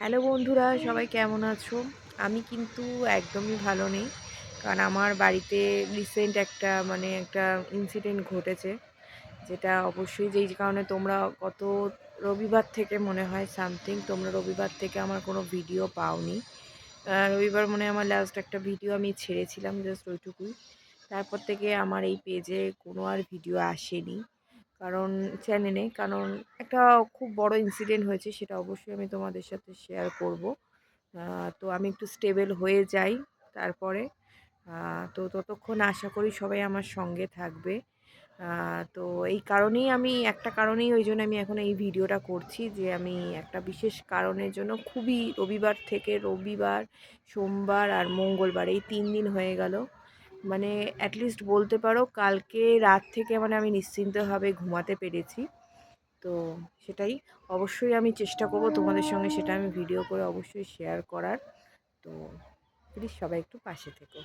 Hello বন্ধুরা, সবাই কেমন আছো? আমি কিন্তু একদমই ভালো নেই। কারণ আমার বাড়িতে রিসেন্ট একটা ইনসিডেন্ট ঘটেছে। যেটা অবশ্যই যেই কারণে তোমরা গত রবিবার থেকে মনে হয় তোমরা রবিবার থেকে আমার কোনো ভিডিও পাওনি। রবিবার মনে হয় আমার লাস্ট একটা ভিডিও আমি ছেড়েছিলাম, জাস্ট ওইটুকুই। তারপর থেকে আমার এই পেজে কোনো আর ভিডিও আসেনি। কারণ চ্যানেলে কারণ একটা খুব বড় ইনসিডেন্ট হয়েছে, সেটা অবশ্যই আমি তোমাদের সাথে শেয়ার করব। তো আমি একটু স্টেবল হয়ে যাই তারপরে। তো ততক্ষণ আশা করি সবাই আমার সঙ্গে থাকবে। তো এই কারণেই একটা কারণেই ওই জন্য আমি এখন এই ভিডিওটা করছি, যে আমি একটা বিশেষ কারণের জন্য খুবই রবিবার, সোমবার আর মঙ্গলবার এই ৩ দিন হয়ে গেল। মানে অ্যাটলিস্ট বলতে পারো কালকে রাত থেকে মানে আমি নিশ্চিন্তভাবে ঘুমাতে পেরেছি। তো সেটাই অবশ্যই আমি চেষ্টা করব তোমাদের সঙ্গে সেটা আমি ভিডিও করে অবশ্যই শেয়ার করার। তো প্লিজ সবাই একটু পাশে থেকো।